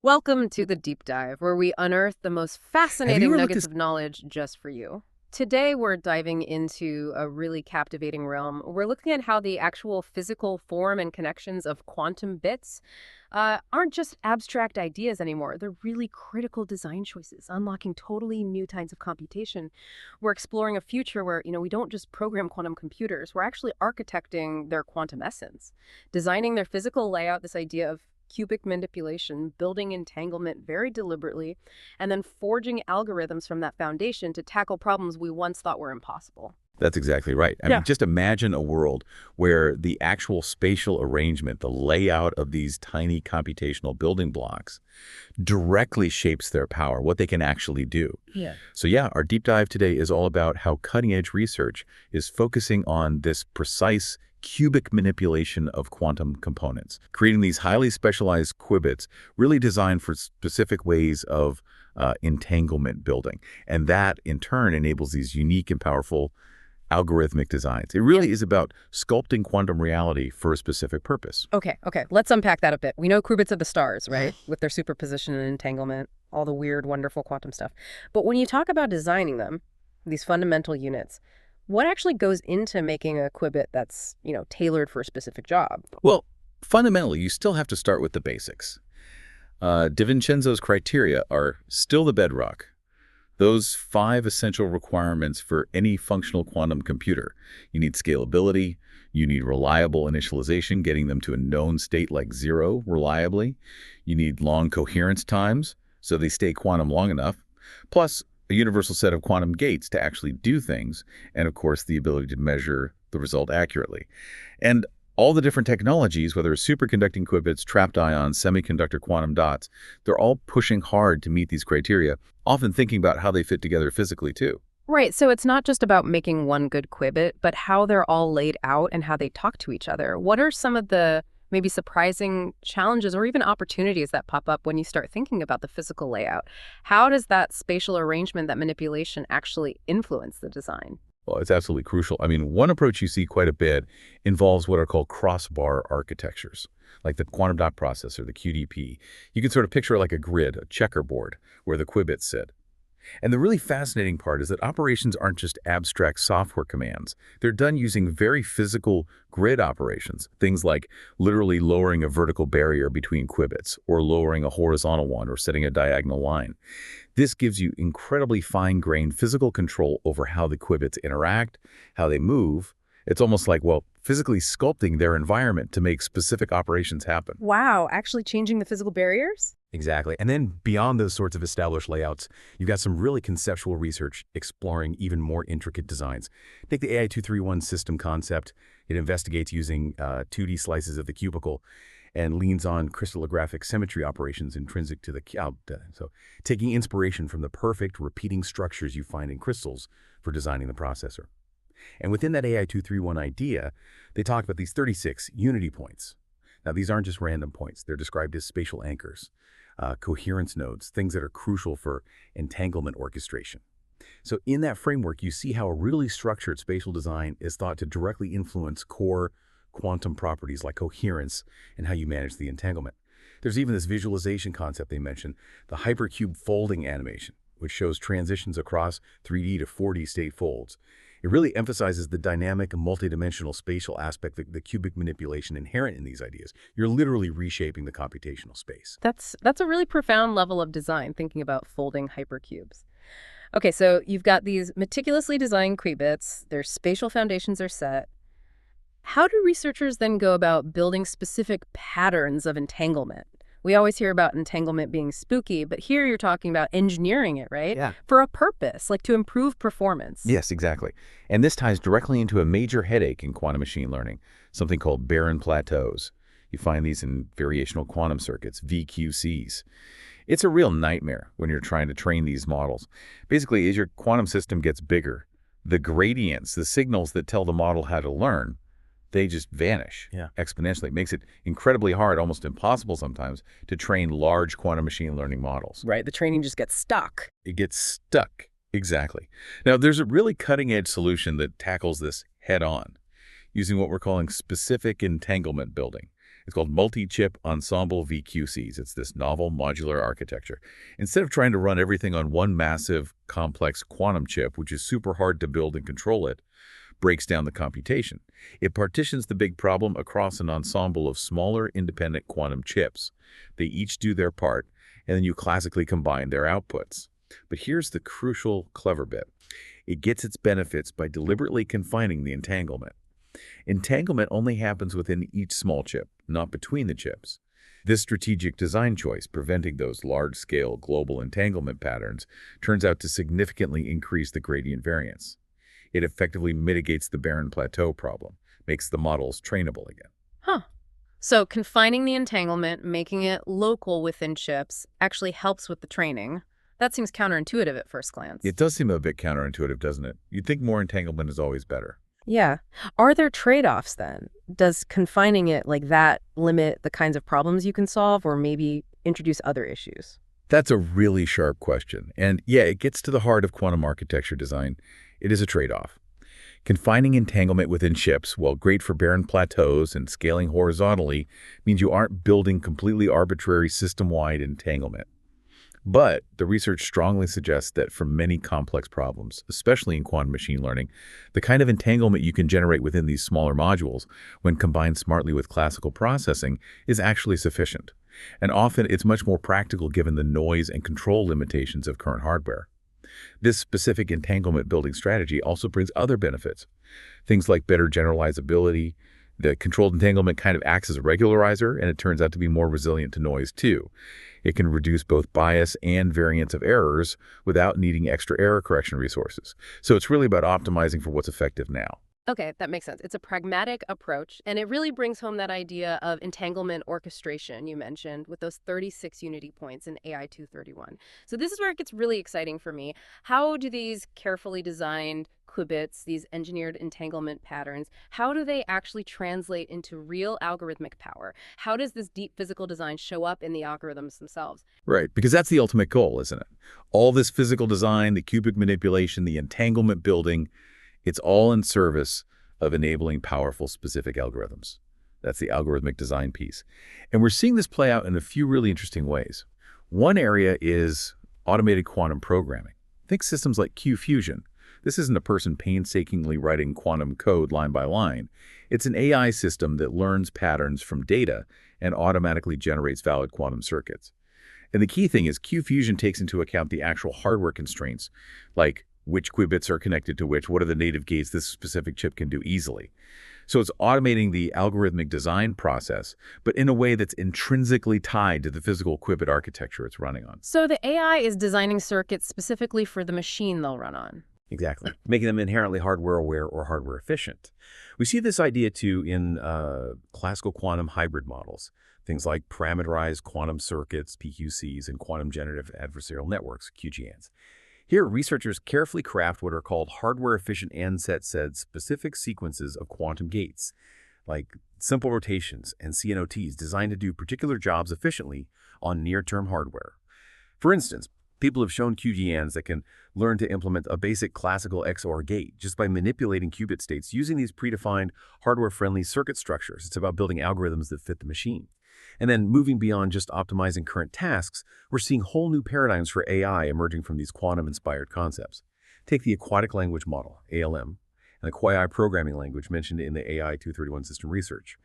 Welcome to the Deep Dive, where we unearth the most Have you fascinating ever looked nuggets at of knowledge just for you. Today, we're diving into a really captivating realm. We're looking at how the actual physical form and connections of quantum bits aren't just abstract ideas anymore. They're really critical design choices, unlocking totally new kinds of computation. We're exploring a future where, we don't just program quantum computers, we're actually architecting their quantum essence, designing their physical layout, this idea of cubic manipulation, building entanglement very deliberately, and then forging algorithms from that foundation to tackle problems we once thought were impossible. That's exactly right. I Yeah. mean, just imagine a world where the actual spatial arrangement, the layout of these tiny computational building blocks directly shapes their power, what they can actually do. Yeah. So yeah, our deep dive today is all about how cutting-edge research is focusing on this precise cubic manipulation of quantum components, creating these highly specialized qubits really designed for specific ways of entanglement building. And that, in turn, enables these unique and powerful algorithmic designs. It really is about sculpting quantum reality for a specific purpose. Okay. Let's unpack that a bit. We know qubits of the stars, right? With their superposition and entanglement, all the weird, wonderful quantum stuff. But when you talk about designing them, these fundamental units, what actually goes into making a qubit that's, tailored for a specific job? Well, fundamentally, you still have to start with the basics. DiVincenzo's criteria are still the bedrock. Those 5 essential requirements for any functional quantum computer. You need scalability, you need reliable initialization, getting them to a known state like 0 reliably. You need long coherence times, so they stay quantum long enough. Plus, a universal set of quantum gates to actually do things, and of course, the ability to measure the result accurately. And all the different technologies, whether it's superconducting qubits, trapped ions, semiconductor quantum dots, they're all pushing hard to meet these criteria, often thinking about how they fit together physically, too. Right, so it's not just about making one good qubit, but how they're all laid out and how they talk to each other. What are some of the maybe surprising challenges or even opportunities that pop up when you start thinking about the physical layout? How does that spatial arrangement, that manipulation actually influence the design? Well, it's absolutely crucial. I mean, one approach you see quite a bit involves what are called crossbar architectures, like the quantum dot processor, the QDP. You can sort of picture it like a grid, a checkerboard, where the qubits sit. And the really fascinating part is that operations aren't just abstract software commands. They're done using very physical grid operations, things like literally lowering a vertical barrier between qubits, or lowering a horizontal one, or setting a diagonal line. This gives you incredibly fine-grained physical control over how the qubits interact, how they move. It's almost like, well, physically sculpting their environment to make specific operations happen. Wow, actually changing the physical barriers? Exactly. And then beyond those sorts of established layouts, you've got some really conceptual research exploring even more intricate designs. Take the AI231 system concept. It investigates using 2D slices of the cubicle and leans on crystallographic symmetry operations intrinsic to the so taking inspiration from the perfect repeating structures you find in crystals for designing the processor. And within that AI231 idea, they talk about these 36 unity points. Now, these aren't just random points. They're described as spatial anchors, coherence nodes, things that are crucial for entanglement orchestration. So in that framework, you see how a really structured spatial design is thought to directly influence core quantum properties like coherence and how you manage the entanglement. There's even this visualization concept they mentioned, the hypercube folding animation, which shows transitions across 3D to 4D state folds. It really emphasizes the dynamic and multidimensional spatial aspect, the cubic manipulation inherent in these ideas. You're literally reshaping the computational space. That's a really profound level of design, thinking about folding hypercubes. Okay, so you've got these meticulously designed qubits, their spatial foundations are set. How do researchers then go about building specific patterns of entanglement? We always hear about entanglement being spooky, but here you're talking about engineering it, right? Yeah. For a purpose, like to improve performance. Yes, exactly. And this ties directly into a major headache in quantum machine learning, something called barren plateaus. You find these in variational quantum circuits, VQCs. It's a real nightmare when you're trying to train these models. Basically, as your quantum system gets bigger, the gradients, the signals that tell the model how to learn, they just vanish exponentially. It makes it incredibly hard, almost impossible sometimes, to train large quantum machine learning models. Right, the training just gets stuck. It gets stuck. Exactly. Now, there's a really cutting-edge solution that tackles this head-on, using what we're calling specific entanglement building. It's called Multi-Chip Ensemble VQCs. It's this novel modular architecture. Instead of trying to run everything on one massive, complex quantum chip, which is super hard to build and control it, breaks down the computation. It partitions the big problem across an ensemble of smaller, independent quantum chips. They each do their part, and then you classically combine their outputs. But here's the crucial, clever bit. It gets its benefits by deliberately confining the entanglement. Entanglement only happens within each small chip, not between the chips. This strategic design choice, preventing those large-scale global entanglement patterns, turns out to significantly increase the gradient variance. It effectively mitigates the barren plateau problem, makes the models trainable again. Huh. So confining the entanglement, making it local within chips, actually helps with the training. That seems counterintuitive at first glance. It does seem a bit counterintuitive, doesn't it? You'd think more entanglement is always better. Yeah. Are there trade-offs then? Does confining it like that limit the kinds of problems you can solve or maybe introduce other issues? That's a really sharp question. And yeah, it gets to the heart of quantum architecture design. It is a trade-off. Confining entanglement within chips, while great for barren plateaus and scaling horizontally, means you aren't building completely arbitrary system-wide entanglement. But the research strongly suggests that for many complex problems, especially in quantum machine learning, the kind of entanglement you can generate within these smaller modules, when combined smartly with classical processing, is actually sufficient. And often it's much more practical given the noise and control limitations of current hardware. This specific entanglement building strategy also brings other benefits. Things like better generalizability. The controlled entanglement kind of acts as a regularizer, and it turns out to be more resilient to noise too. It can reduce both bias and variance of errors without needing extra error correction resources. So it's really about optimizing for what's effective now. Okay, that makes sense. It's a pragmatic approach, and it really brings home that idea of entanglement orchestration you mentioned with those 36 unity points in AI 231. So this is where it gets really exciting for me. How do these carefully designed qubits, these engineered entanglement patterns, how do they actually translate into real algorithmic power? How does this deep physical design show up in the algorithms themselves? Right, because that's the ultimate goal, isn't it? All this physical design, the cubic manipulation, the entanglement building, it's all in service of enabling powerful specific algorithms. That's the algorithmic design piece. And we're seeing this play out in a few really interesting ways. One area is automated quantum programming. Think systems like QFusion. This isn't a person painstakingly writing quantum code line by line. It's an AI system that learns patterns from data and automatically generates valid quantum circuits. And the key thing is QFusion takes into account the actual hardware constraints, like which qubits are connected to which, what are the native gates this specific chip can do easily. So it's automating the algorithmic design process, but in a way that's intrinsically tied to the physical qubit architecture it's running on. So the AI is designing circuits specifically for the machine they'll run on. Exactly, making them inherently hardware-aware or hardware-efficient. We see this idea, too, in classical quantum hybrid models, things like parameterized quantum circuits, PQCs, and quantum generative adversarial networks, QGANs. Here, researchers carefully craft what are called hardware-efficient ansatz specific sequences of quantum gates, like simple rotations and CNOTs designed to do particular jobs efficiently on near-term hardware. For instance, people have shown QGANs that can learn to implement a basic classical XOR gate just by manipulating qubit states using these predefined hardware-friendly circuit structures. It's about building algorithms that fit the machine. And then moving beyond just optimizing current tasks, we're seeing whole new paradigms for AI emerging from these quantum-inspired concepts. Take the aquatic language model, ALM, and the Quai programming language mentioned in the AI 231 system research.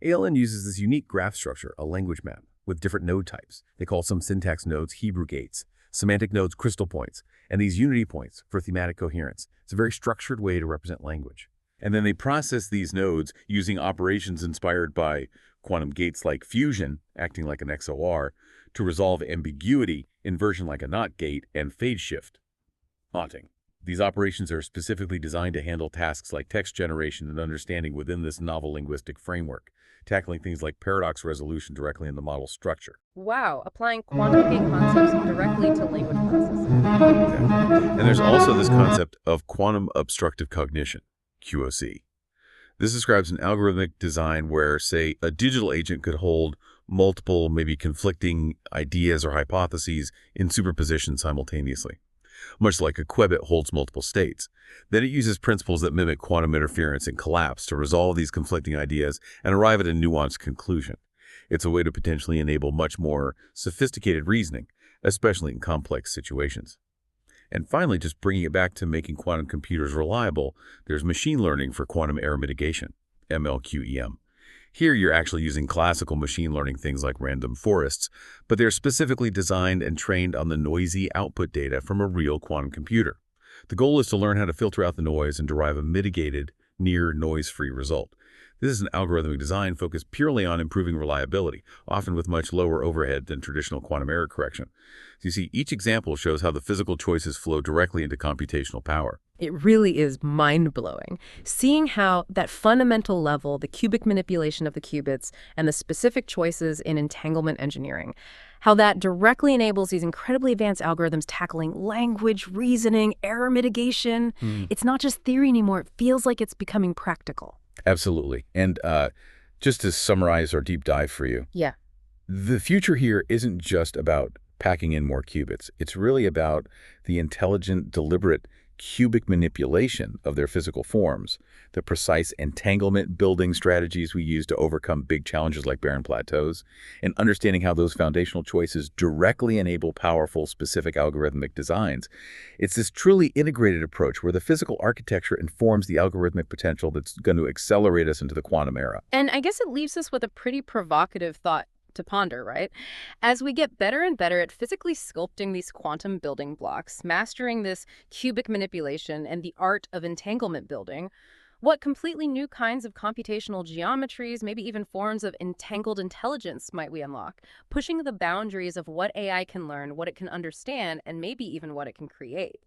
ALM uses this unique graph structure, a language map, with different node types. They call some syntax nodes Hebrew gates, semantic nodes crystal points, and these unity points for thematic coherence. It's a very structured way to represent language. And then they process these nodes using operations inspired by quantum gates like fusion, acting like an XOR, to resolve ambiguity, inversion like a NOT gate, and phase shift, AUTing. These operations are specifically designed to handle tasks like text generation and understanding within this novel linguistic framework, tackling things like paradox resolution directly in the model structure. Wow, applying quantum gate concepts directly to language processing. Exactly. And there's also this concept of quantum obstructive cognition, QOC. This describes an algorithmic design where, say, a digital agent could hold multiple, maybe conflicting ideas or hypotheses in superposition simultaneously, much like a qubit holds multiple states. Then it uses principles that mimic quantum interference and collapse to resolve these conflicting ideas and arrive at a nuanced conclusion. It's a way to potentially enable much more sophisticated reasoning, especially in complex situations. And finally, just bringing it back to making quantum computers reliable, there's machine learning for quantum error mitigation, MLQEM. Here, you're actually using classical machine learning things like random forests, but they're specifically designed and trained on the noisy output data from a real quantum computer. The goal is to learn how to filter out the noise and derive a mitigated, near noise-free result. This is an algorithmic design focused purely on improving reliability, often with much lower overhead than traditional quantum error correction. So you see, each example shows how the physical choices flow directly into computational power. It really is mind-blowing, seeing how that fundamental level, the cubic manipulation of the qubits, and the specific choices in entanglement engineering, how that directly enables these incredibly advanced algorithms tackling language, reasoning, error mitigation. It's not just theory anymore. It feels like it's becoming practical. Absolutely. And just to summarize our deep dive for you, Yeah. the future here isn't just about packing in more qubits. It's really about the intelligent, deliberate cubic manipulation of their physical forms, the precise entanglement building strategies we use to overcome big challenges like barren plateaus, and understanding how those foundational choices directly enable powerful, specific algorithmic designs. It's this truly integrated approach where the physical architecture informs the algorithmic potential that's going to accelerate us into the quantum era. And I guess it leaves us with a pretty provocative thought to ponder, right? As we get better and better at physically sculpting these quantum building blocks, mastering this cubic manipulation and the art of entanglement building, what completely new kinds of computational geometries, maybe even forms of entangled intelligence might we unlock, pushing the boundaries of what AI can learn, what it can understand, and maybe even what it can create?